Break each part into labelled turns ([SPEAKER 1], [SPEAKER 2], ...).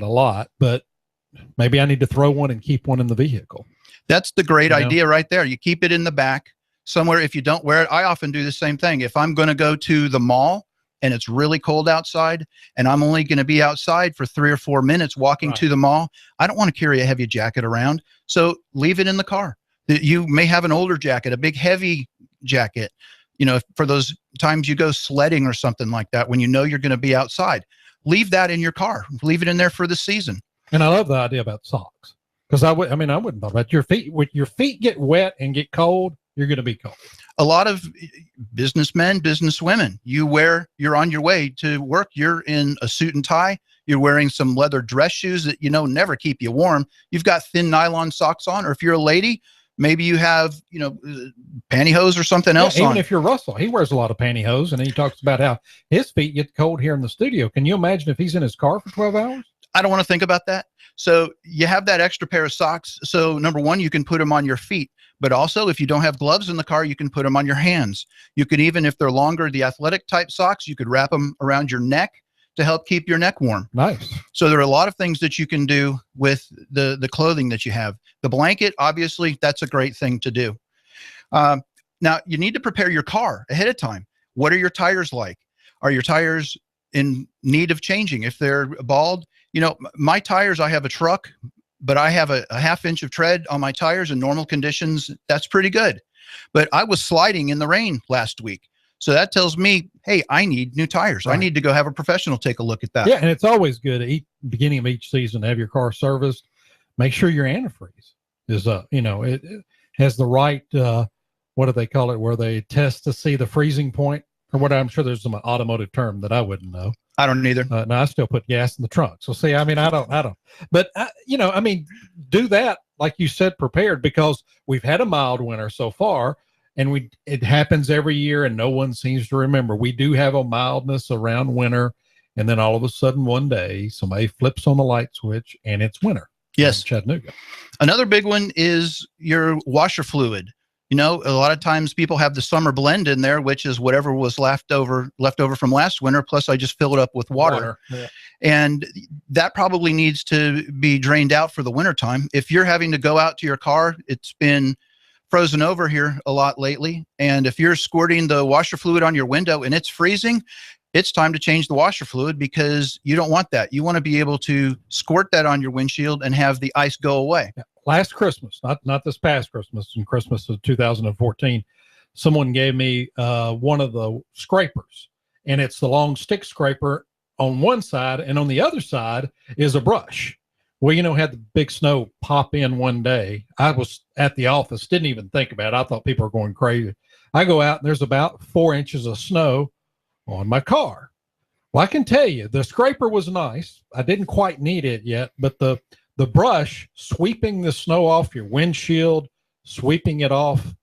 [SPEAKER 1] a lot, but maybe I need to throw one and keep one in the vehicle.
[SPEAKER 2] That's the great idea right there. You keep it in the back somewhere. If you don't wear it, I often do the same thing. If I'm going to go to the mall and it's really cold outside and I'm only going to be outside for 3 or 4 minutes walking to the mall, I don't want to carry a heavy jacket around. So leave it in the car. You may have an older jacket, a big heavy jacket, you know, for those times you go sledding or something like that, when you know you're going to be outside, leave that in your car, leave it in there for the season.
[SPEAKER 1] And I love the idea about socks, because I wouldn't thought about your feet. When your feet get wet and get cold, you're going to be cold.
[SPEAKER 2] A lot of businessmen, businesswomen, you're on your way to work. You're in a suit and tie. You're wearing some leather dress shoes that, you know, never keep you warm. You've got thin nylon socks on, or if you're a lady, maybe you have, you know, pantyhose or something else on.
[SPEAKER 1] Even if you're Russell, he wears a lot of pantyhose, and he talks about how his feet get cold here in the studio. Can you imagine if he's in his car for 12 hours?
[SPEAKER 2] I don't want to think about that. So you have that extra pair of socks. So number one, you can put them on your feet, but also if you don't have gloves in the car, you can put them on your hands. You could even, if they're longer, the athletic type socks, you could wrap them around your neck to help keep your neck warm.
[SPEAKER 1] Nice.
[SPEAKER 2] So there are a lot of things that you can do with the clothing that you have. The blanket, obviously, that's a great thing to do. Now you need to prepare your car ahead of time. What are your tires like? Are your tires in need of changing? If they're bald, you know, my tires, I have a truck, but I have a ½ inch of tread on my tires in normal conditions. That's pretty good. But I was sliding in the rain last week. So that tells me, hey, I need new tires. Right. I need to go have a professional take a look at that.
[SPEAKER 1] Yeah, and it's always good at beginning of each season to have your car serviced. Make sure your antifreeze is, you know, it has the right, what do they call it, where they test to see the freezing point, or what? I'm sure there's some automotive term that I wouldn't know.
[SPEAKER 2] I don't either.
[SPEAKER 1] No, I still put gas in the trunk. So see, I mean, I don't, but you know, I mean, do that, like you said, prepared, because we've had a mild winter so far, and it happens every year and no one seems to remember. We do have a mildness around winter, and then all of a sudden one day somebody flips on the light switch and it's winter.
[SPEAKER 2] Yes.
[SPEAKER 1] In Chattanooga.
[SPEAKER 2] Another big one is your washer fluid. You know, a lot of times people have the summer blend in there, which is whatever was left over from last winter. Plus I just fill it up with water. Yeah. And that probably needs to be drained out for the winter time. If you're having to go out to your car, it's been frozen over here a lot lately. And if you're squirting the washer fluid on your window and it's freezing, it's time to change the washer fluid, because you don't want that. You want to be able to squirt that on your windshield and have the ice go away.
[SPEAKER 1] Yeah. Last Christmas, not this past Christmas, in Christmas of 2014, someone gave me one of the scrapers, and it's the long stick scraper on one side, and on the other side is a brush. Well, you know, had the big snow pop in one day. I was at the office, didn't even think about it. I thought people were going crazy. I go out and there's about 4 inches of snow on my car. Well, I can tell you, the scraper was nice. I didn't quite need it yet, but the brush sweeping the snow off your windshield, sweeping it off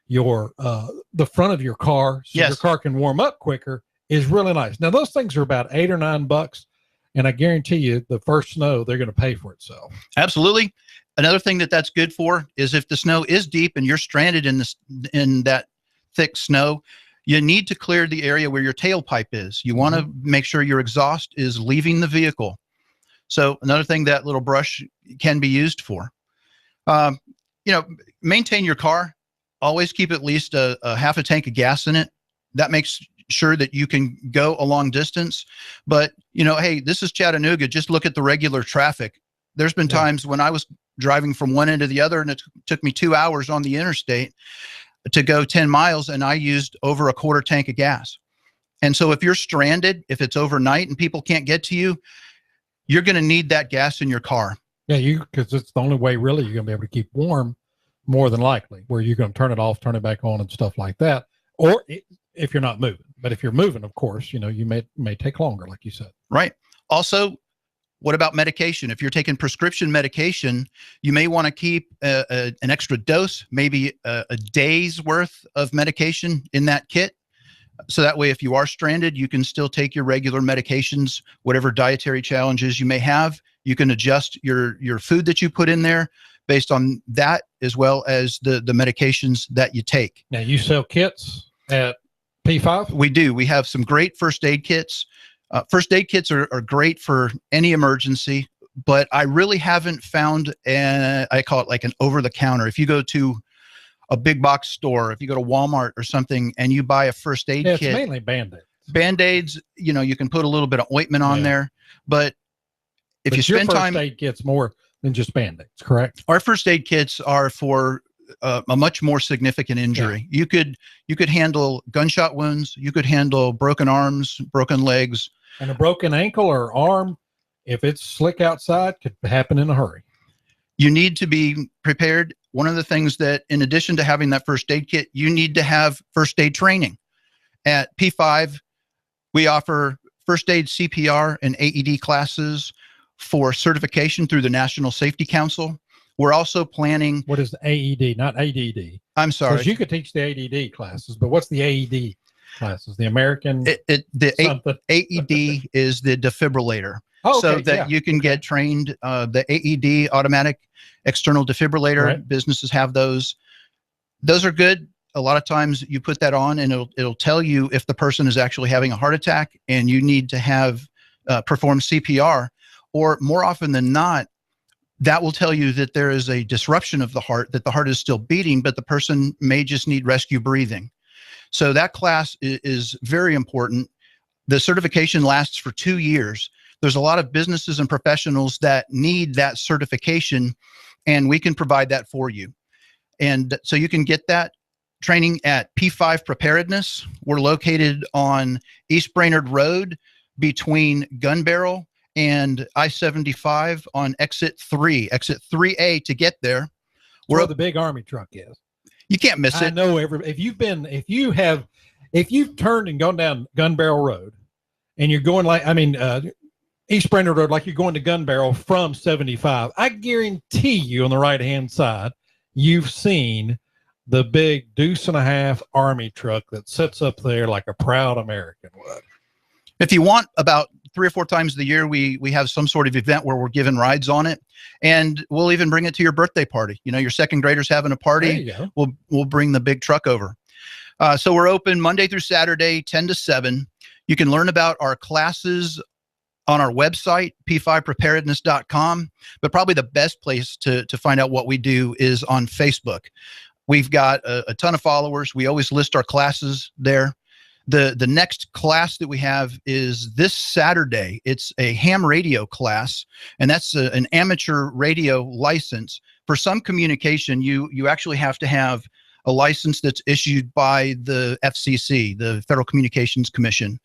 [SPEAKER 1] your the front of your car, so your car can warm up quicker, is really nice. Now those things are about $8 or $9, and I guarantee you the first snow they're going to pay for itself.
[SPEAKER 2] Absolutely. Another thing that's good for is if the snow is deep and you're stranded in that thick snow, you need to clear the area where your tailpipe is. You want to make sure your exhaust is leaving the vehicle. So another thing that little brush can be used for. You know, maintain your car. Always keep at least a half a tank of gas in it. That makes sure that you can go a long distance. But, you know, hey, this is Chattanooga. Just look at the regular traffic. There's been times when I was driving from one end to the other, and it took me 2 hours on the interstate to go 10 miles, and I used over a quarter tank of gas. And so if you're stranded, if it's overnight and people can't get to you, you're going to need that gas in your car.
[SPEAKER 1] Yeah, because it's the only way really you're going to be able to keep warm, more than likely, where you're going to turn it off, turn it back on, and stuff like that. Or if you're not moving. But if you're moving, of course, you know, you may take longer, like you said.
[SPEAKER 2] Right. Also, what about medication? If you're taking prescription medication, you may want to keep an extra dose, maybe a day's worth of medication in that kit. So that way, if you are stranded, you can still take your regular medications, whatever dietary challenges you may have. You can adjust your food that you put in there based on that, as well as the medications that you take.
[SPEAKER 1] Now, you sell kits at P5?
[SPEAKER 2] We do. We have some great first aid kits. First aid kits are great for any emergency. but I really haven't found I call it like an over-the-counter. If you go to a big box store, if you go to Walmart or something and you buy a first aid kit.
[SPEAKER 1] It's mainly Band-Aids.
[SPEAKER 2] Band-Aids, you can put a little bit of ointment on there, but if you spend time.
[SPEAKER 1] Your first aid kit's more than just Band-Aids, correct?
[SPEAKER 2] Our first aid kits are for a much more significant injury. Yeah. You could handle gunshot wounds. You could handle broken arms, broken legs.
[SPEAKER 1] And a broken ankle or arm, if it's slick outside, could happen in a hurry.
[SPEAKER 2] You need to be prepared. One of the things that, in addition to having that first aid kit, you need to have first aid training. At P5, we offer first aid CPR and AED classes for certification through the National Safety Council. We're also planning.
[SPEAKER 1] What is the AED, not ADD?
[SPEAKER 2] I'm sorry.
[SPEAKER 1] Because you could teach the ADD classes, but what's the AED classes? The American.
[SPEAKER 2] The AED is the defibrillator. Oh, okay, so that you can get trained. The AED, automatic external defibrillator, right. Businesses have those. Those are good. A lot of times you put that on and it'll tell you if the person is actually having a heart attack and you need to have perform CPR, or more often than not, that will tell you that there is a disruption of the heart, that the heart is still beating, but the person may just need rescue breathing. So that class is very important. The certification lasts for 2 years. There's a lot of businesses and professionals that need that certification, and we can provide that for you. And so you can get that training at P5 Preparedness. We're located on East Brainerd Road between Gun Barrel and I-75 on exit 3A to get there.
[SPEAKER 1] Where the big Army truck is.
[SPEAKER 2] You can't miss it.
[SPEAKER 1] I know if you've turned and gone down Gun Barrel Road and you're going East Brainerd Road, like you're going to Gun Barrel from 75, I guarantee you on the right-hand side, you've seen the big deuce-and-a-half Army truck that sits up there like a proud American would.
[SPEAKER 2] If you want, about 3 or 4 times of the year, we have some sort of event where we're giving rides on it, and we'll even bring it to your birthday party. Your second graders having a party, we'll bring the big truck over. So we're open Monday through Saturday, 10 to 7. You can learn about our classes on our website, p5preparedness.com, but probably the best place to find out what we do is on Facebook. We've got a ton of followers. We always list our classes there. The next class that we have is this Saturday. It's a ham radio class, and that's an amateur radio license. For some communication, you actually have to have a license that's issued by the FCC, the Federal Communications Commission.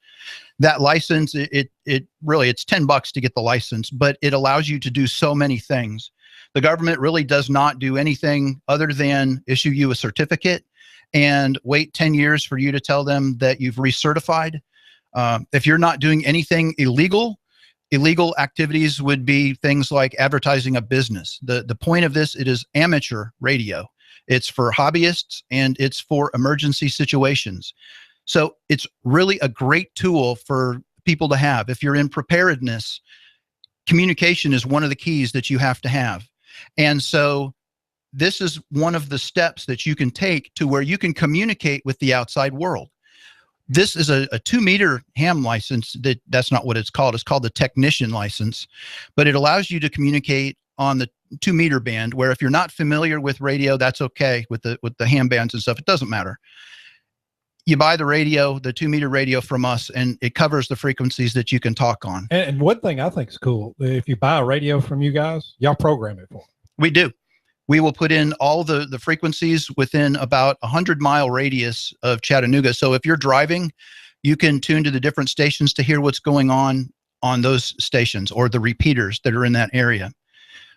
[SPEAKER 2] That license, it's $10 to get the license, but it allows you to do so many things. The government really does not do anything other than issue you a certificate and wait 10 years for you to tell them that you've recertified. If you're not doing anything illegal activities would be things like advertising a business. The point of this, it is amateur radio. It's for hobbyists and it's for emergency situations. So it's really a great tool for people to have. If you're in preparedness, communication is one of the keys that you have to have. And so this is one of the steps that you can take to where you can communicate with the outside world. This is a 2-meter ham license. That's not what it's called. It's called the technician license, but it allows you to communicate on the 2-meter band, where if you're not familiar with radio, that's okay with the ham bands and stuff. It doesn't matter. You buy the radio, the 2-meter radio from us, and it covers the frequencies that you can talk on.
[SPEAKER 1] And one thing I think is cool, if you buy a radio from you guys, y'all program it for them.
[SPEAKER 2] We do. We will put in all the frequencies within about 100-mile radius of Chattanooga. So if you're driving, you can tune to the different stations to hear what's going on those stations or the repeaters that are in that area.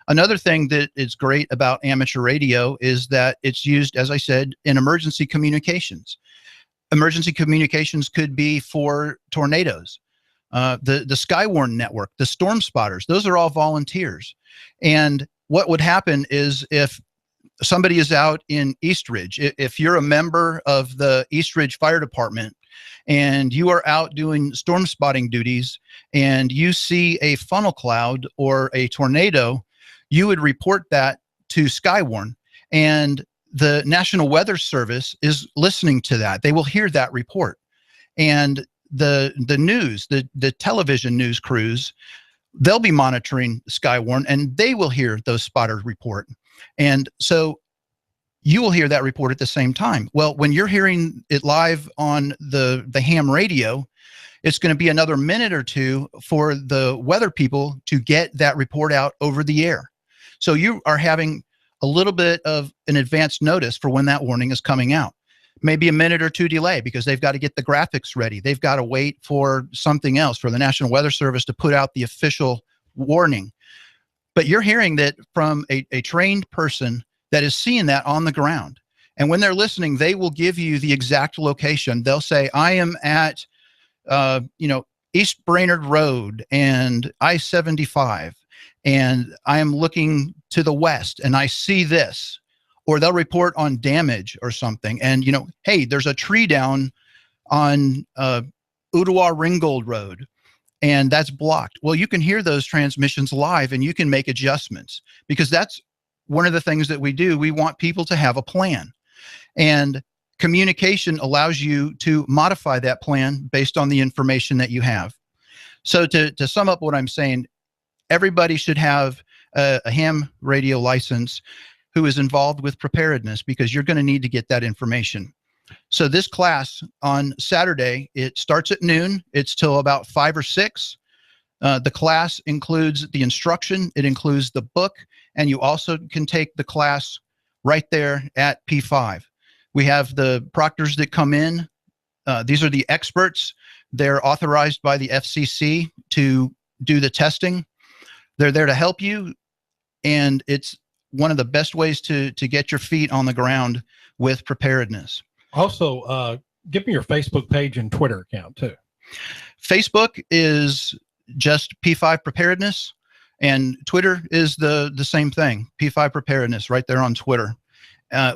[SPEAKER 2] Another thing that is great about amateur radio is that it's used, as I said, in emergency communications. Emergency communications could be for tornadoes. The Skywarn network, the storm spotters, those are all volunteers. And what would happen is if somebody is out in Eastridge, if you're a member of the Eastridge Fire Department and you are out doing storm spotting duties and you see a funnel cloud or a tornado, you would report that to Skywarn, and the National Weather Service is listening to that. They will hear that report. And the news, the television news crews they'll be monitoring Skywarn, and they will hear those spotters report. And so you will hear that report at the same time. Well, when you're hearing it live on the ham radio, it's going to be another minute or two for the weather people to get that report out over the air. So you are having a little bit of an advance notice for when that warning is coming out. Maybe a minute or two delay because they've got to get the graphics ready. They've got to wait for something else, for the National Weather Service to put out the official warning. But you're hearing that from a trained person that is seeing that on the ground. And when they're listening, they will give you the exact location. They'll say, I am at, East Brainerd Road and I-75, and I am looking to the west and I see this. Or they'll report on damage or something. And, hey, there's a tree down on Ottawa Ringgold Road, and that's blocked. Well, you can hear those transmissions live, and you can make adjustments, because that's one of the things that we do. We want people to have a plan. And communication allows you to modify that plan based on the information that you have. So to sum up what I'm saying, everybody should have a ham radio license who is involved with preparedness, because you're going to need to get that information. So this class on Saturday, it starts at noon. It's till about 5 or 6. The class includes the instruction. It includes the book. And you also can take the class right there at P5. We have the proctors that come in. These are the experts. They're authorized by the FCC to do the testing. They're there to help you. And it's one of the best ways to get your feet on the ground with preparedness.
[SPEAKER 1] Also, give me your Facebook page and Twitter account too.
[SPEAKER 2] Facebook is just P5 Preparedness, and Twitter is the same thing, P5 Preparedness, right there on Twitter.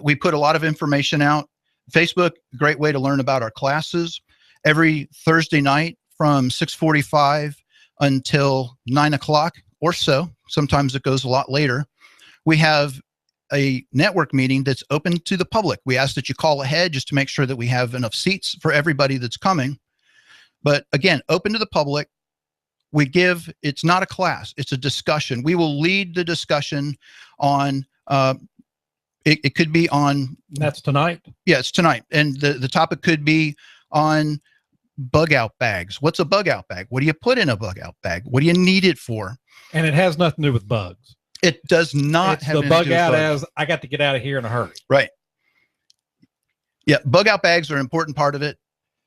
[SPEAKER 2] We put a lot of information out. Facebook, great way to learn about our classes. Every Thursday night from 6:45 until 9 o'clock or so, sometimes it goes a lot later, we have a network meeting that's open to the public. We ask that you call ahead just to make sure that we have enough seats for everybody that's coming. But again, open to the public. It's not a class, it's a discussion. We will lead the discussion on, it could be on.
[SPEAKER 1] That's tonight?
[SPEAKER 2] Yeah, it's tonight. And the topic could be on bug out bags. What's a bug out bag? What do you put in a bug out bag? What do you need it for?
[SPEAKER 1] And it has nothing to do with bugs.
[SPEAKER 2] It does not have
[SPEAKER 1] the bug out as I got to get out of here in a hurry.
[SPEAKER 2] Right. Yeah. Bug out bags are an important part of it.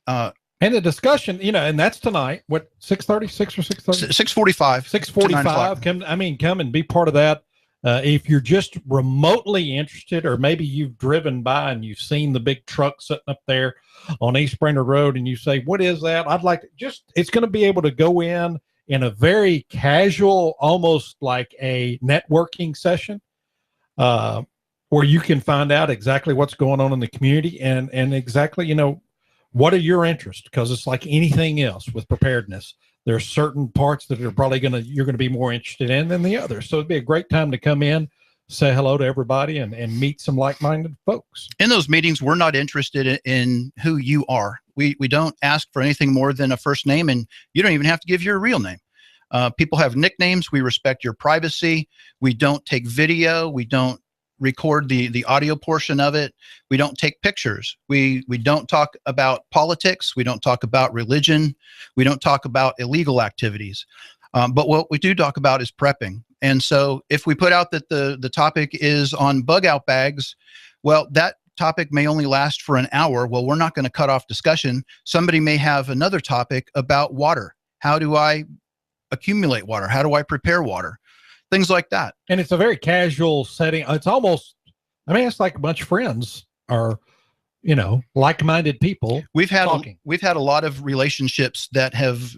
[SPEAKER 1] And the discussion, and that's tonight. What, 6:30, 6 or 6:30?
[SPEAKER 2] 6:45.
[SPEAKER 1] 6:45. Come and be part of that. If you're just remotely interested, or maybe you've driven by and you've seen the big truck sitting up there on East Brainerd Road and you say, what is that? I'd like to it's going to be able to go in a very casual, almost like a networking session, where you can find out exactly what's going on in the community and exactly, what are your interests? Because it's like anything else with preparedness. There's certain parts that are probably you're going to be more interested in than the others. So it'd be a great time to come in, say hello to everybody, and meet some like-minded folks.
[SPEAKER 2] In those meetings, we're not interested in who you are. We don't ask for anything more than a first name, and you don't even have to give your real name. People have nicknames. We respect your privacy. We don't take video. We don't record the audio portion of it. We don't take pictures. We don't talk about politics. We don't talk about religion. We don't talk about illegal activities. But what we do talk about is prepping. And so if we put out that the topic is on bug out bags, well, that topic may only last for an hour. Well, we're not going to cut off discussion. Somebody may have another topic about water. How do I accumulate water? How do I prepare water? Things like that. And
[SPEAKER 1] it's a very casual setting. It's almost, it's like a bunch of friends or, like-minded people.
[SPEAKER 2] We've had a lot of relationships that have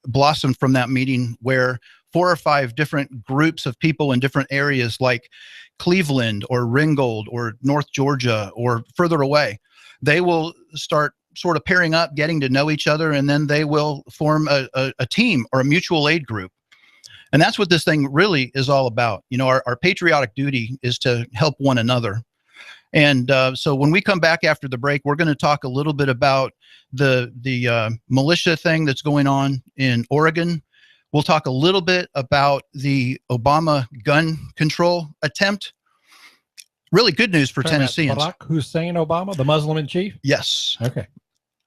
[SPEAKER 2] blossomed from that meeting, where 4 or 5 different groups of people in different areas like Cleveland or Ringgold or North Georgia or further away, they will start sort of pairing up, getting to know each other, and then they will form a team or a mutual aid group. And that's what this thing really is all about. Our patriotic duty is to help one another. And so when we come back after the break, we're going to talk a little bit about the militia thing that's going on in Oregon. We'll talk a little bit about the Obama gun control attempt. Really good news for Tennesseans.
[SPEAKER 1] Barack Hussein Obama, the Muslim in chief?
[SPEAKER 2] Yes.
[SPEAKER 1] Okay.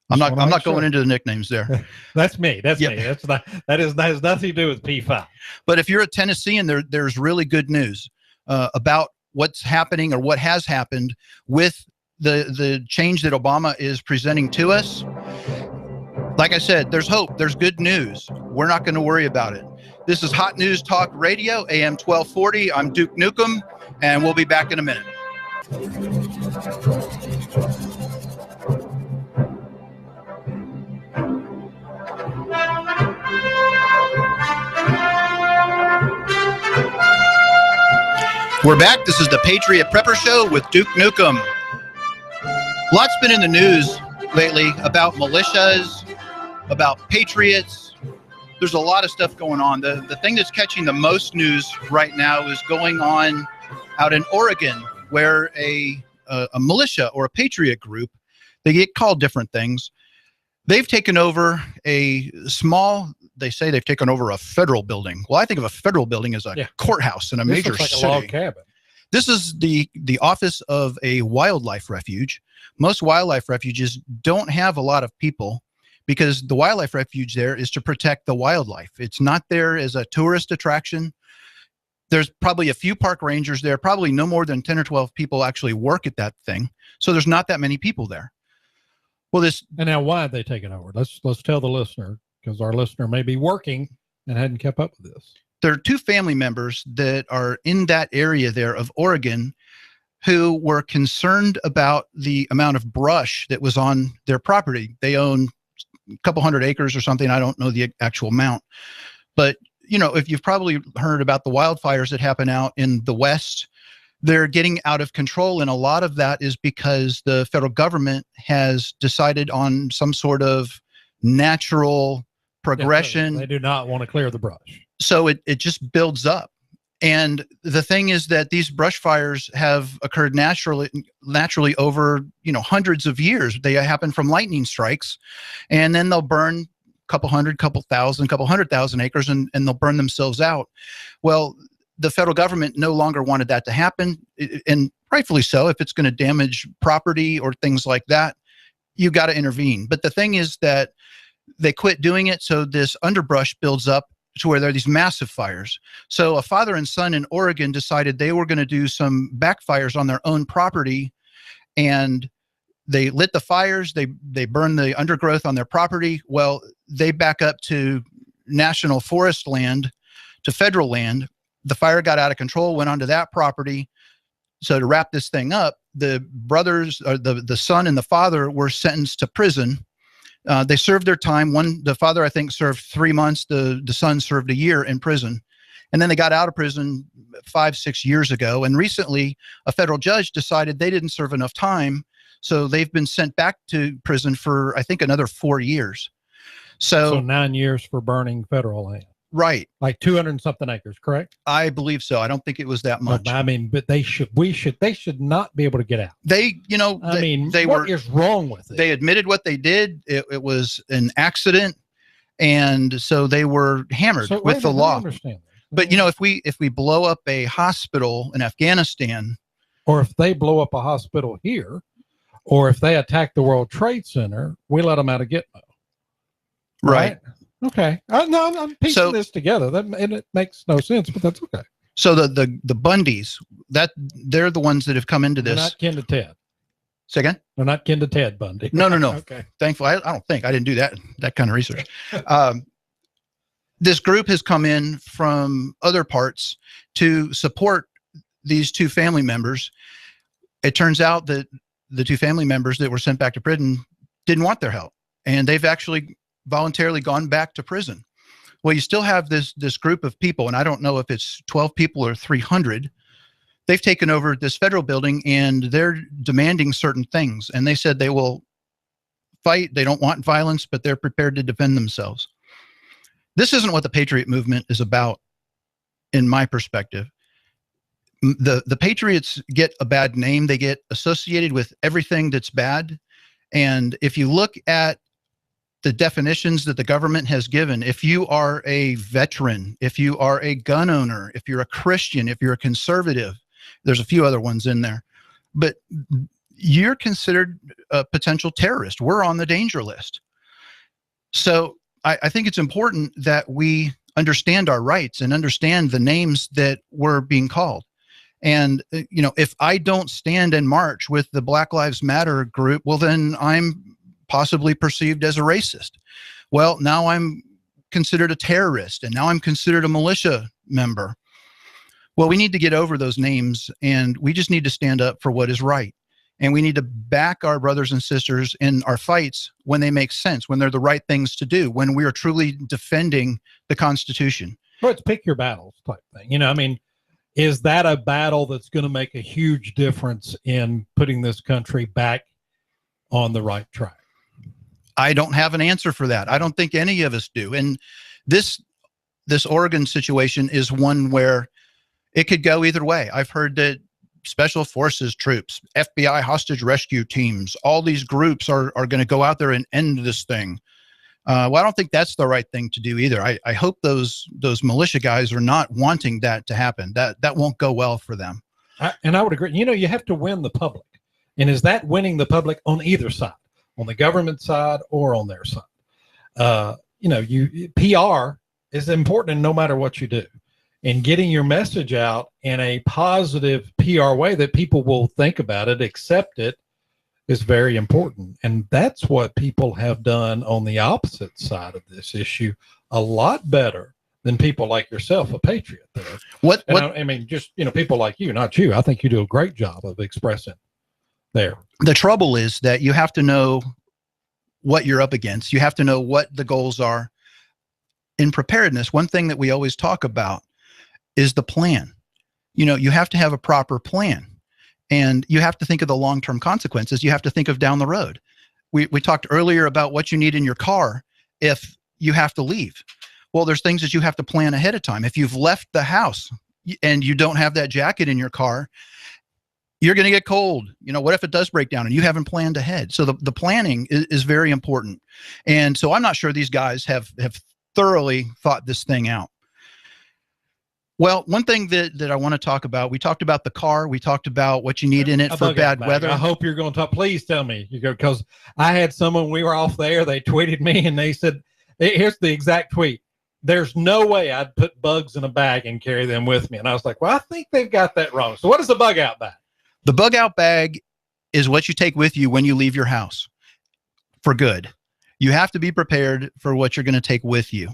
[SPEAKER 2] I'm not going into the nicknames there.
[SPEAKER 1] That's me. That's me. That has nothing to do with P5.
[SPEAKER 2] But if you're a Tennessean, there's really good news about what's happening or what has happened with the change that Obama is presenting to us. Like I said, there's hope. There's good news. We're not going to worry about it. This is Hot News Talk Radio, AM 1240. I'm Duke Nukem, and we'll be back in a minute. We're back. This is the Patriot Prepper Show with Duke Nukem. Lots been in the news lately about militias, about patriots. There's a lot of stuff going on. The thing that's catching the most news right now is going on out in Oregon, where a militia or a patriot group, they get called different things. They've taken over they say they've taken over a federal building. Well, I think of a federal building as a courthouse in a major city.
[SPEAKER 1] A log cabin.
[SPEAKER 2] This is the office of a wildlife refuge. Most wildlife refuges don't have a lot of people because the wildlife refuge there is to protect the wildlife. It's not there as a tourist attraction. There's probably a few park rangers there, probably no more than 10 or 12 people actually work at that thing. So there's not that many people there. Well,
[SPEAKER 1] and now why have they taken over? Let's tell the listener, because our listener may be working and hadn't kept up with this.
[SPEAKER 2] There are two family members that are in that area there of Oregon who were concerned about the amount of brush that was on their property. They own a couple hundred acres or something. I don't know the actual amount. But, you know, if you've probably heard about the wildfires that happen out in the West, they're getting out of control. And a lot of that is because the federal government has decided on some sort of natural progression.
[SPEAKER 1] They do not want to clear the brush.
[SPEAKER 2] So it just builds up. And the thing is that these brush fires have occurred naturally over, hundreds of years. They happen from lightning strikes, and then they'll burn a couple hundred, couple thousand, couple 100,000 acres, and they'll burn themselves out. Well, the federal government no longer wanted that to happen, and rightfully so. If it's going to damage property or things like that, you got to intervene. But the thing is that they quit doing it, so this underbrush builds up to where there are these massive fires. So a father and son in Oregon decided they were going to do some backfires on their own property, and they lit the fires. They burned the undergrowth on their property. Well, they back up to national forest land, to federal land. The fire got out of control, went onto that property. So to wrap this thing up, the brothers, or the son and the father, were sentenced to prison. They served their time. The father, I think, served 3 months. The son served a year in prison. And then they got out of prison 5-6 years ago. And recently, a federal judge decided they didn't serve enough time. So they've been sent back to prison for, I think, another 4 years. So 9
[SPEAKER 1] years for burning federal land.
[SPEAKER 2] Right.
[SPEAKER 1] Like 200 and something acres, correct?
[SPEAKER 2] I believe so. I don't think it was that much.
[SPEAKER 1] But, I mean, but they should not be able to get out.
[SPEAKER 2] What
[SPEAKER 1] is wrong with it?
[SPEAKER 2] They admitted what they did. It was an accident. And so they were hammered with the law.
[SPEAKER 1] I understand that.
[SPEAKER 2] But, if we blow up a hospital in Afghanistan,
[SPEAKER 1] or if they blow up a hospital here, or if they attack the World Trade Center, we let them out of Gitmo.
[SPEAKER 2] Right.
[SPEAKER 1] Okay. I'm piecing this together. And it makes no sense, but that's okay.
[SPEAKER 2] So the Bundys, they're the ones that have come into this.
[SPEAKER 1] They're not kin to Ted.
[SPEAKER 2] Say again?
[SPEAKER 1] They're not kin to Ted Bundy.
[SPEAKER 2] No.
[SPEAKER 1] Okay.
[SPEAKER 2] Thankfully, I don't think. I didn't do that kind of research. This group has come in from other parts to support these two family members. It turns out that the two family members that were sent back to prison didn't want their help, and they've actually voluntarily gone back to prison. Well, you still have this group of people, and I don't know if it's 12 people or 300. They've taken over this federal building, and they're demanding certain things. And they said they will fight. They don't want violence, but they're prepared to defend themselves. This isn't what the Patriot movement is about, in my perspective. The Patriots get a bad name. They get associated with everything that's bad. And if you look at the definitions that the government has given, if you are a veteran, if you are a gun owner, if you're a Christian, if you're a conservative, there's a few other ones in there, but you're considered a potential terrorist. We're on the danger list. So I think it's important that we understand our rights and understand the names that we're being called. And, you know, if I don't stand and march with the Black Lives Matter group, well, then I'm possibly perceived as a racist. Well, now I'm considered a terrorist, and now I'm considered a militia member. Well, we need to get over those names, and we just need to stand up for what is right. And we need to back our brothers and sisters in our fights when they make sense, when they're the right things to do, when we are truly defending the Constitution.
[SPEAKER 1] Well, it's pick your battles type thing. You know, I mean, is that a battle that's going to make a huge difference in putting this country back on the right track?
[SPEAKER 2] I don't have an answer for that. I don't think any of us do. And this Oregon situation is one where it could go either way. I've heard that special forces troops, FBI hostage rescue teams, all these groups are going to go out there and end this thing. Well, I don't think that's the right thing to do either. I hope those militia guys are not wanting that to happen. That won't go well for them.
[SPEAKER 1] And I would agree. You know, you have to win the public. And is that winning the public on either side, on the government side or on their side? You know, PR is important no matter what you do. And getting your message out in a positive PR way that people will think about it, accept it, is very important. And that's what people have done on the opposite side of this issue a lot better than people like yourself, a patriot there. I mean, just, you know, people like you, not you. I think you do a great job of expressing there. The
[SPEAKER 2] trouble is that you have to know what you're up against. You have to know what the goals are. In preparedness, one thing that we always talk about is the plan. You know, you have to have a proper plan, and you have to think of the long-term consequences. You have to think of down the road. We talked earlier about what you need in your car if you have to leave. Well, there's things that you have to plan ahead of time. If you've left the house and you don't have that jacket in your car, you're going to get cold. You know, what if it does break down and you haven't planned ahead? So the planning is very important. And so I'm not sure these guys have thoroughly thought this thing out. Well, one thing that I want to talk about, we talked about the car. We talked about what you need in it for bad weather.
[SPEAKER 1] I hope you're going to talk. Please tell me, because I had someone, we were off there, they tweeted me and they said, here's the exact tweet. There's no way I'd put bugs in a bag and carry them with me. And I was like, well, I think they've got that wrong. So what is the bug out bag?
[SPEAKER 2] The bug out bag is what you take with you when you leave your house for good. You have to be prepared for what you're going to take with you.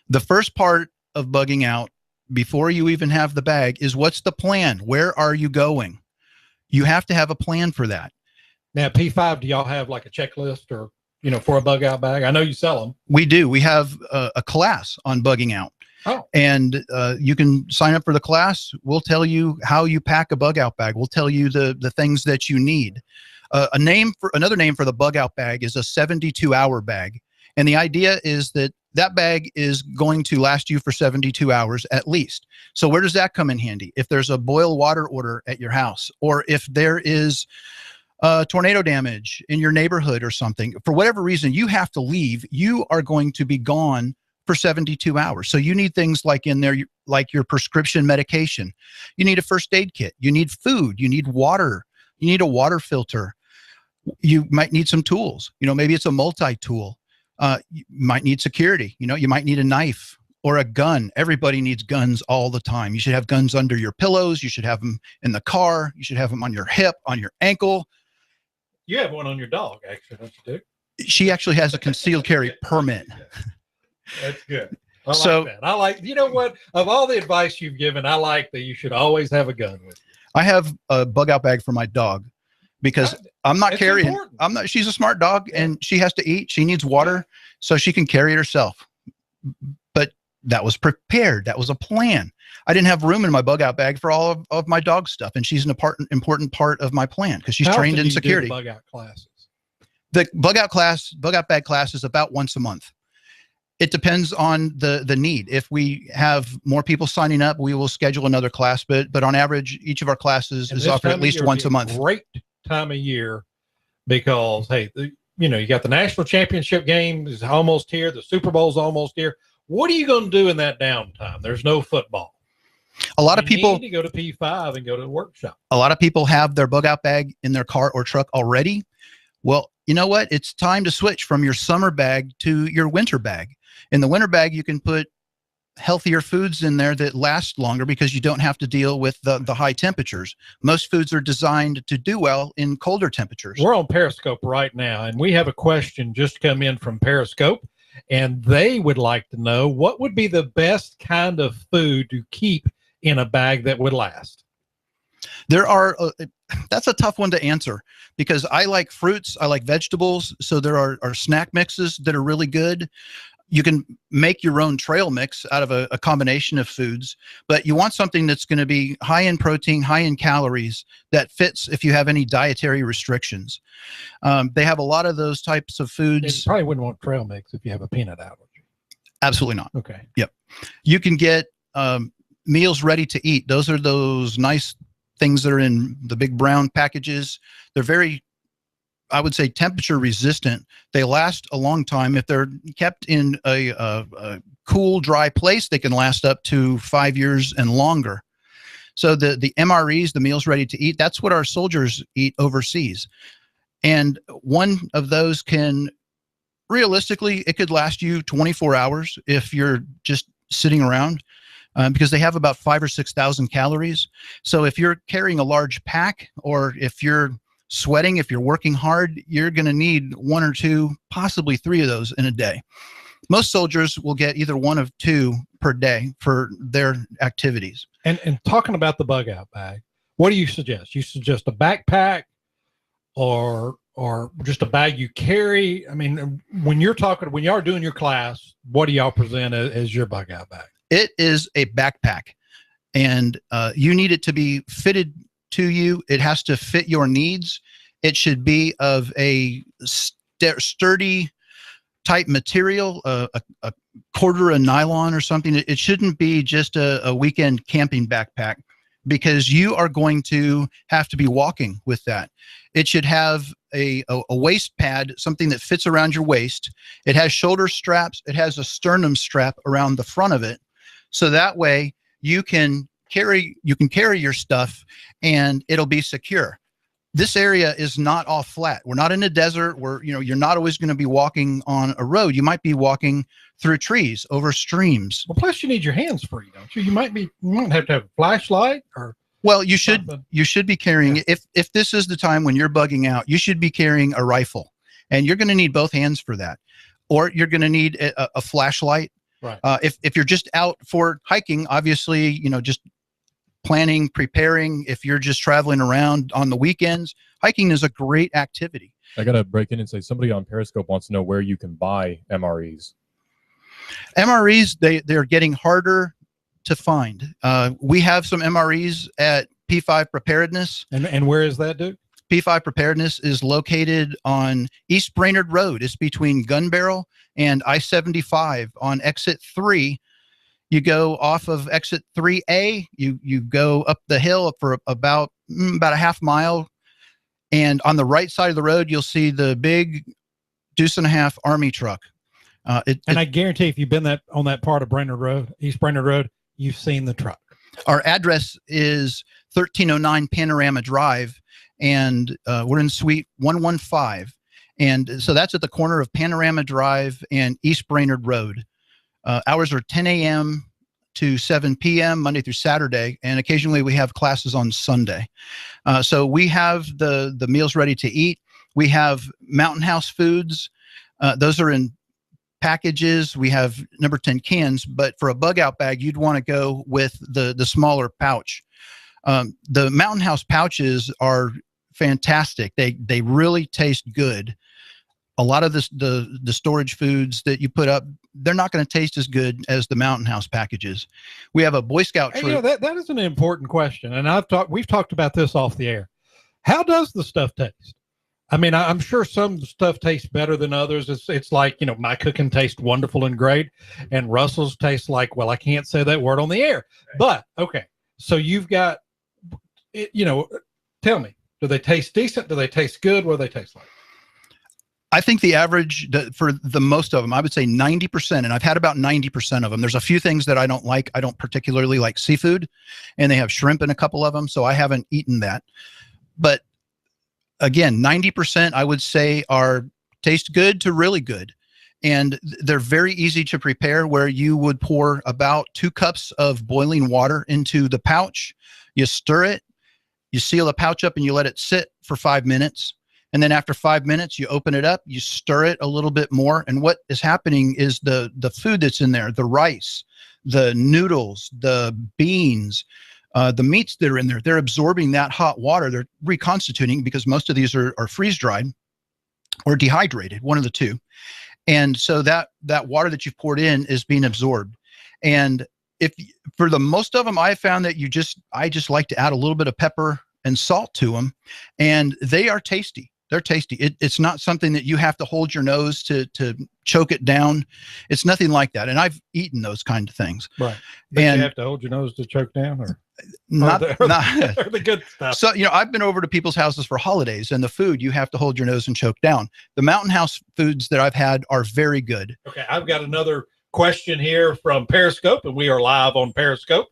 [SPEAKER 2] The first part of bugging out, before you even have the bag, is what's the plan? Where are you going? You have to have a plan for that.
[SPEAKER 1] Now, P5, do y'all have like a checklist or, you know, for a bug out bag? I know you sell them.
[SPEAKER 2] We do. We have a class on bugging out.
[SPEAKER 1] Oh.
[SPEAKER 2] And you can sign up for the class. We'll tell you how you pack a bug out bag. We'll tell you the things that you need. Another name for the bug out bag is a 72-hour bag. And the idea is that bag is going to last you for 72 hours at least. So where does that come in handy? If there's a boil water order at your house, or if there is tornado damage in your neighborhood or something, for whatever reason you have to leave, you are going to be gone for 72 hours. So you need things like in there, like your prescription medication. You need a first aid kit. You need food. You need water. You need a water filter. You might need some tools. You know, maybe it's a multi-tool. You might need security. You know, you might need a knife or a gun. Everybody needs guns all the time. You should have guns under your pillows. You should have them in the car. You should have them on your hip, on your ankle.
[SPEAKER 1] You have one on your dog, actually, don't you, Dick?
[SPEAKER 2] She actually has a concealed carry permit.
[SPEAKER 1] That's good. I like that. I like, you know what? Of all the advice you've given, I like that you should always have a gun with you.
[SPEAKER 2] I have a bug out bag for my dog because I'm not carrying. Important. She's a smart dog and she has to eat. She needs water, so she can carry it herself. But that was prepared. That was a plan. I didn't have room in my bug out bag for all of my dog stuff. And she's an important part of my plan because she's trained in security.
[SPEAKER 1] Bug out classes?
[SPEAKER 2] The bug out bag class is about once a month. It depends on the need. If we have more people signing up, we will schedule another class. But on average, each of our classes is offered at least once a month.
[SPEAKER 1] Great time of year because, hey, you got the national championship game is almost here. The Super Bowl's almost here. What are you going to do in that downtime? There's no football.
[SPEAKER 2] A lot of people
[SPEAKER 1] need to go to P5 and go to the workshop.
[SPEAKER 2] A lot of people have their bug out bag in their car or truck already. Well, you know what? It's time to switch from your summer bag to your winter bag. In the winter bag, you can put healthier foods in there that last longer because you don't have to deal with the high temperatures. Most foods are designed to do well in colder temperatures.
[SPEAKER 1] We're on Periscope right now, and we have a question just come in from Periscope, and they would like to know what would be the best kind of food to keep in a bag that would last.
[SPEAKER 2] There are, that's a tough one to answer because I like fruits, I like vegetables. So there are snack mixes that are really good. You can make your own trail mix out of a combination of foods, but you want something that's going to be high in protein, high in calories that fits if you have any dietary restrictions. They have a lot of those types of foods.
[SPEAKER 1] You probably wouldn't want trail mix if you have a peanut allergy.
[SPEAKER 2] Absolutely not.
[SPEAKER 1] Okay.
[SPEAKER 2] Yep. You can get meals ready to eat. Those are those nice things that are in the big brown packages. They're very, I would say, temperature resistant. They last a long time. If they're kept in a cool, dry place, they can last up to 5 years and longer. So the MREs, the meals ready to eat, that's what our soldiers eat overseas. And one of those can, realistically, it could last you 24 hours if you're just sitting around. Because they have about 5,000 or 6,000 calories. So if you're carrying a large pack, or if you're sweating, if you're working hard, you're going to need 1 or 2, possibly 3 of those in a day. Most soldiers will get either 1 of 2 per day for their activities.
[SPEAKER 1] And talking about the bug out bag, what do you suggest? You suggest a backpack or just a bag you carry? I mean, when you are doing your class, what do y'all present as your bug out bag?
[SPEAKER 2] It is a backpack, and you need it to be fitted to you. It has to fit your needs. It should be of a sturdy type material, a quarter of nylon or something. It shouldn't be just a weekend camping backpack, because you are going to have to be walking with that. It should have a waist pad, something that fits around your waist. It has shoulder straps. It has a sternum strap around the front of it. So that way you can carry your stuff and it'll be secure. This area is not all flat. We're not in a desert where, you're not always going to be walking on a road. You might be walking through trees, over streams.
[SPEAKER 1] Well, plus you need your hands free, don't you? You might have to have a flashlight or.
[SPEAKER 2] Well, you should be carrying, yeah. If this is the time when you're bugging out, you should be carrying a rifle, and you're going to need both hands for that, or you're going to need a flashlight.
[SPEAKER 1] Right.
[SPEAKER 2] If you're just out for hiking, obviously, just planning, preparing. If you're just traveling around on the weekends, hiking is a great activity.
[SPEAKER 3] I got to break in and say, somebody on Periscope wants to know where you can buy MREs.
[SPEAKER 2] MREs, they're getting harder to find. We have some MREs at P5 Preparedness.
[SPEAKER 1] And where is that, Duke?
[SPEAKER 2] P5 Preparedness is located on East Brainerd Road. It's between Gun Barrel and I-75 on exit 3. You go off of exit 3A, you go up the hill for about a half mile. And on the right side of the road, you'll see the big deuce-and-a-half Army truck.
[SPEAKER 1] I guarantee if you've been on that part of Brainerd Road, East Brainerd Road, you've seen the truck.
[SPEAKER 2] Our address is 1309 Panorama Drive, and we're in Suite 115. And so that's at the corner of Panorama Drive and East Brainerd Road. Hours are 10 a.m. to 7 p.m. Monday through Saturday, and occasionally we have classes on Sunday. So we have the meals ready to eat. We have Mountain House foods. Those are in packages. We have number 10 cans, but for a bug out bag, you'd want to go with the smaller pouch. The Mountain House pouches are fantastic. They really taste good. A lot of the storage foods that you put up, they're not going to taste as good as the Mountain House packages. We have a Boy Scout troop.
[SPEAKER 1] That is an important question, and we've talked about this off the air. How does the stuff taste? I mean, I'm sure some stuff tastes better than others. It's like, my cooking tastes wonderful and great, and Russell's tastes like, well, I can't say that word on the air. But okay, so you've got, tell me, do they taste decent? Do they taste good? What do they taste like?
[SPEAKER 2] I think the average for the most of them, I would say 90%, and I've had about 90% of them. There's a few things that I don't like. I don't particularly like seafood, and they have shrimp in a couple of them, so I haven't eaten that. But again, 90% I would say taste good to really good. And they're very easy to prepare, where you would pour about 2 cups of boiling water into the pouch. You stir it, you seal the pouch up, and you let it sit for 5 minutes. And then after 5 minutes, you open it up, you stir it a little bit more. And what is happening is the food that's in there, the rice, the noodles, the beans, the meats that are in there, they're absorbing that hot water. They're reconstituting, because most of these are freeze-dried or dehydrated, one of the two. And so that water that you've poured in is being absorbed. And for the most of them, I found that I just like to add a little bit of pepper and salt to them, and they are tasty. They're tasty. It's not something that you have to hold your nose to choke it down. It's nothing like that. And I've eaten those kind of things.
[SPEAKER 1] Right. But you have to hold your nose to choke down, or
[SPEAKER 2] not
[SPEAKER 1] the good stuff.
[SPEAKER 2] So, I've been over to people's houses for holidays, and the food, you have to hold your nose and choke down. The Mountain House foods that I've had are very good.
[SPEAKER 1] Okay. I've got another question here from Periscope, and we are live on Periscope.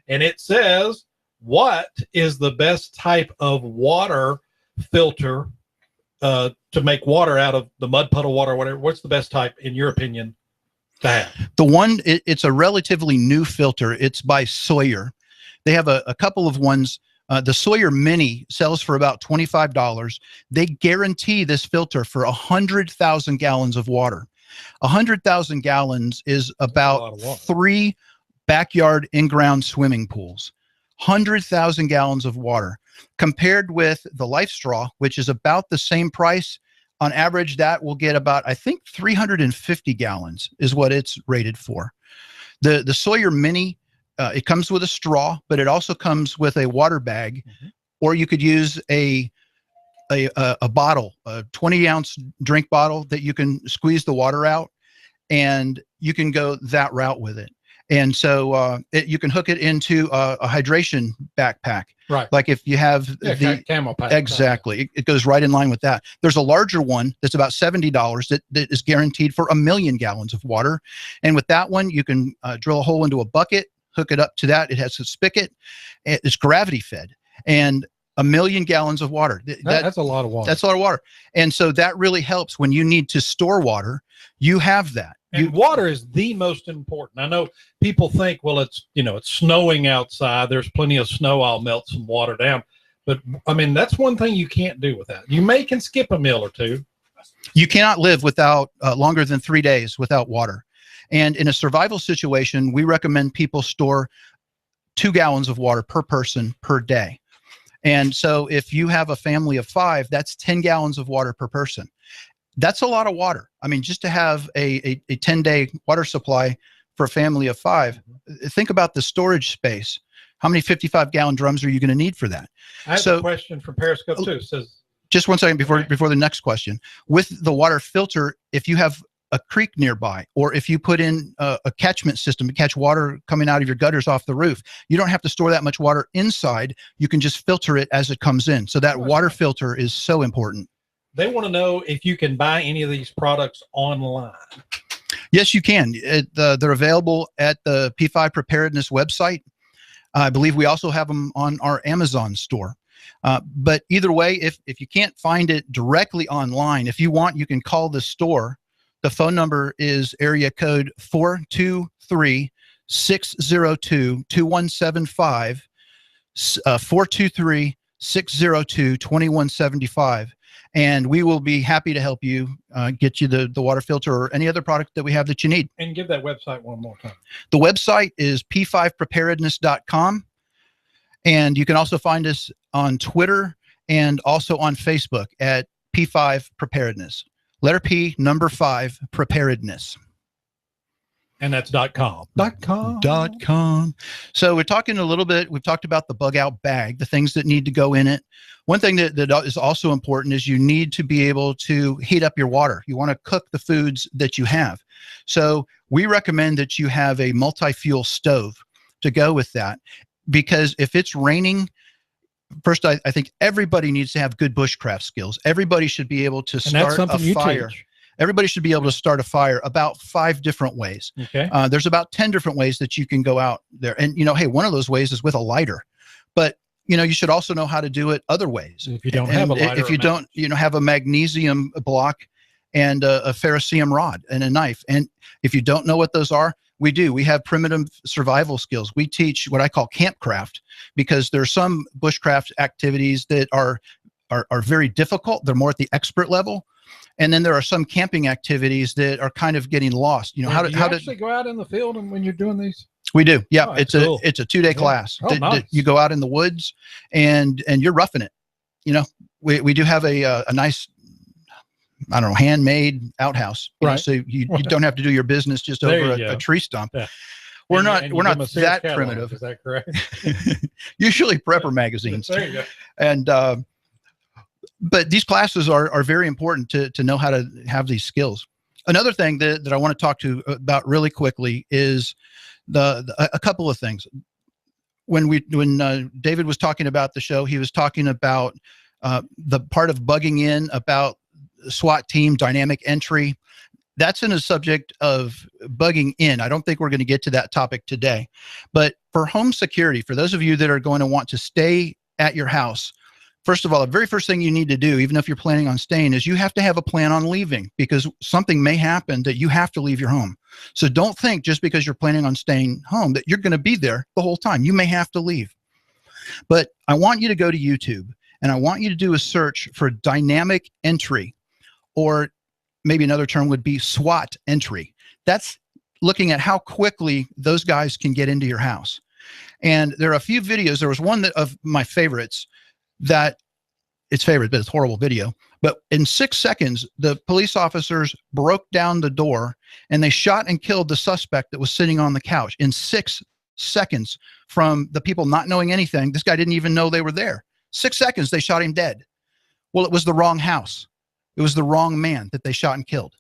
[SPEAKER 1] And it says, what is the best type of water filter to make water out of the mud puddle water, or whatever? What's the best type, in your opinion, to have?
[SPEAKER 2] The one, it's a relatively new filter. It's by Sawyer. They have a couple of ones. The Sawyer Mini sells for about $25. They guarantee this filter for 100,000 gallons of water. 100,000 gallons is about 3 backyard in-ground swimming pools. 100,000 gallons of water, compared with the Life Straw, which is about the same price. On average, that will get about, I think, 350 gallons is what it's rated for. The Sawyer Mini, it comes with a straw, but it also comes with a water bag, or you could use a bottle, a 20-ounce drink bottle that you can squeeze the water out, and you can go that route with it. And so you can hook it into a hydration backpack.
[SPEAKER 1] Right.
[SPEAKER 2] Like if you have the
[SPEAKER 1] camel pack.
[SPEAKER 2] Exactly. It goes right in line with that. There's a larger one that's about $70 that is guaranteed for 1 million gallons of water. And with that one, you can drill a hole into a bucket, hook it up to that. It has a spigot. It's gravity fed. And 1 million gallons of water.
[SPEAKER 1] That's a lot of water.
[SPEAKER 2] That's a lot of water. And so that really helps when you need to store water. You have that.
[SPEAKER 1] And water is the most important. I know people think, well, it's snowing outside. There's plenty of snow. I'll melt some water down. But I mean, that's one thing you can't do without. You can skip a meal or two.
[SPEAKER 2] You cannot live without longer than 3 days without water. And in a survival situation, we recommend people store 2 gallons of water per person per day. And so if you have a family of 5, that's 10 gallons of water per person. That's a lot of water. I mean, just to have a 10-day water supply for a family of 5, think about the storage space. How many 55-gallon drums are you going to need for that?
[SPEAKER 1] I have a question from Periscope too. It says,
[SPEAKER 2] just one second before the next question. With the water filter, if you have a creek nearby, or if you put in a catchment system to catch water coming out of your gutters off the roof, you don't have to store that much water inside. You can just filter it as it comes in. So that water filter is so important.
[SPEAKER 1] They want to know if you can buy any of these products online.
[SPEAKER 2] Yes, you can. They're available at the P5 Preparedness website. I believe we also have them on our Amazon store. But either way, if you can't find it directly online, if you want, you can call the store. The phone number is area code 423-602-2175, 423-602-2175. And we will be happy to help you get you the water filter or any other product that we have that you need.
[SPEAKER 1] And give that website one more time.
[SPEAKER 2] The website is p5preparedness.com. And you can also find us on Twitter and also on Facebook at P5 Preparedness. Letter P, number 5, Preparedness.
[SPEAKER 1] And that's .com.
[SPEAKER 2] .com. So we're talking a little bit, we've talked about the bug out bag, the things that need to go in it. One thing that is also important is you need to be able to heat up your water. You want to cook the foods that you have. So we recommend that you have a multi-fuel stove to go with that, because if it's raining first, I think everybody needs to have good bushcraft skills. Everybody should be able to start a fire. Everybody should be able to start a fire about 5 different ways.
[SPEAKER 1] Okay.
[SPEAKER 2] There's about 10 different ways that you can go out there. And, hey, one of those ways is with a lighter. But, you should also know how to do it other ways.
[SPEAKER 1] If you don't have a lighter.
[SPEAKER 2] If you don't, have a magnesium block and a ferrocerium rod and a knife. And if you don't know what those are, we do. We have primitive survival skills. We teach what I call campcraft, because there are some bushcraft activities that are very difficult. They're more at the expert level. And then there are some camping activities that are kind of getting lost. How
[SPEAKER 1] do you actually go out in the field and when you're doing these?
[SPEAKER 2] We do. Yeah.
[SPEAKER 1] Oh,
[SPEAKER 2] it's a 2-day class.
[SPEAKER 1] Nice.
[SPEAKER 2] You go out in the woods and you're roughing it. We do have a nice, I don't know, handmade outhouse.
[SPEAKER 1] Right.
[SPEAKER 2] So you don't have to do your business just over a tree stump.
[SPEAKER 1] Yeah.
[SPEAKER 2] We're not that primitive.
[SPEAKER 1] Is that correct?
[SPEAKER 2] Usually prepper magazines.
[SPEAKER 1] There you go.
[SPEAKER 2] And, but these classes are very important to know how to have these skills. Another thing that I want to talk to about really quickly is a couple of things. When David was talking about the show, he was talking about the part of bugging in, about SWAT team dynamic entry. That's in a subject of bugging in. I don't think we're going to get to that topic today. But for home security, for those of you that are going to want to stay at your house, first of all, the very first thing you need to do, even if you're planning on staying, is you have to have a plan on leaving, because something may happen that you have to leave your home. So don't think just because you're planning on staying home that you're going to be there the whole time. You may have to leave. But I want you to go to YouTube, and I want you to do a search for dynamic entry, or maybe another term would be SWAT entry. That's looking at how quickly those guys can get into your house. And there are a few videos. There was one of my favorites that it's favorite, but it's a horrible video. But in 6 seconds, the police officers broke down the door and they shot and killed the suspect that was sitting on the couch in 6 seconds from the people not knowing anything. This guy didn't even know they were there. 6 seconds, they shot him dead. Well, it was the wrong house. It was the wrong man that they shot and killed.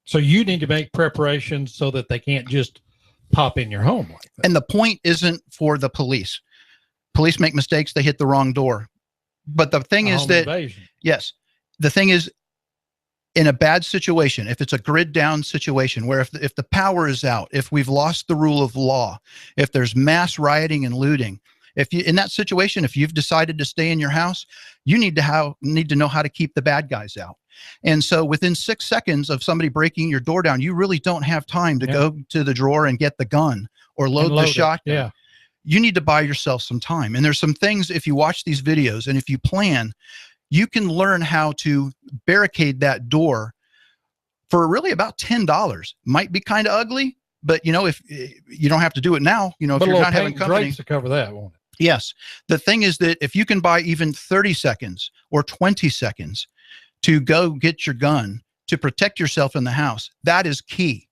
[SPEAKER 1] So you need to make preparations so that they can't just pop in your home like that.
[SPEAKER 2] And the point isn't for the police. Police make mistakes. They hit the wrong door. But the thing is that, yes, the thing is, in a bad situation, if it's a grid down situation where if the power is out, if we've lost the rule of law, if there's mass rioting and looting, if you, in that situation, if you've decided to stay in your house, you need to know how to keep the bad guys out. And so within 6 seconds of somebody breaking your door down, you really don't have time to go to the drawer and get the gun or load the shotgun.
[SPEAKER 1] Yeah.
[SPEAKER 2] You need to buy yourself some time. And there's some things, if you watch these videos and if you plan, you can learn how to barricade that door for really about $10. Might be kind of ugly, but if you don't have to do it now, if you're not having company
[SPEAKER 1] to cover that, won't it?
[SPEAKER 2] Yes. The thing is that if you can buy even 30 seconds or 20 seconds to go get your gun to protect yourself in the house, that is key.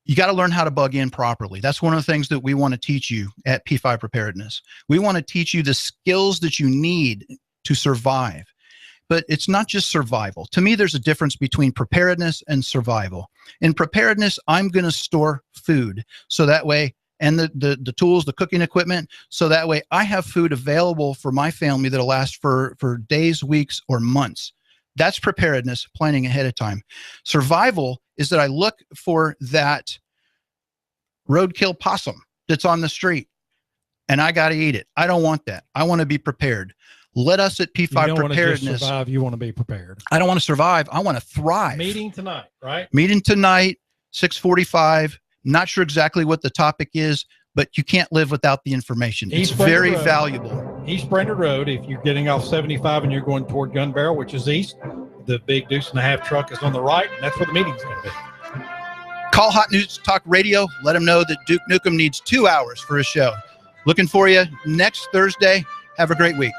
[SPEAKER 2] You got to learn how to bug in properly. That's one of the things that we want to teach you at P5 Preparedness. We want to teach you the skills that you need to survive. But it's not just survival. To me, there's a difference between preparedness and survival. In preparedness, I'm going to store food so that way, and the tools, the cooking equipment, so that way I have food available for my family that'll last for days, weeks, or months. That's preparedness, planning ahead of time. Survival is that I look for that roadkill possum that's on the street and I got to eat it. I don't want that. I want to be prepared. Let us at P5
[SPEAKER 1] Preparedness.
[SPEAKER 2] Want to just
[SPEAKER 1] survive, you want to be prepared.
[SPEAKER 2] I don't want to survive. I want to thrive.
[SPEAKER 1] Meeting tonight, right?
[SPEAKER 2] Meeting tonight, 6:45. Not sure exactly what the topic is, but you can't live without the information. It's very valuable.
[SPEAKER 1] East Brainerd Road, if you're getting off 75 and you're going toward Gun Barrel, which is east, the big Deuce and a Half truck is on the right, and that's where the meeting's going to be.
[SPEAKER 2] Call Hot News Talk Radio. Let them know that Duke Nukem needs 2 hours for his show. Looking for you next Thursday. Have a great week.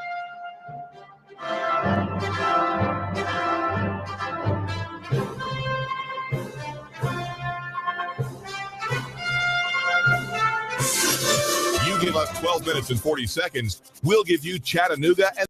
[SPEAKER 4] You give us 12 minutes and 40 seconds, we'll give you Chattanooga and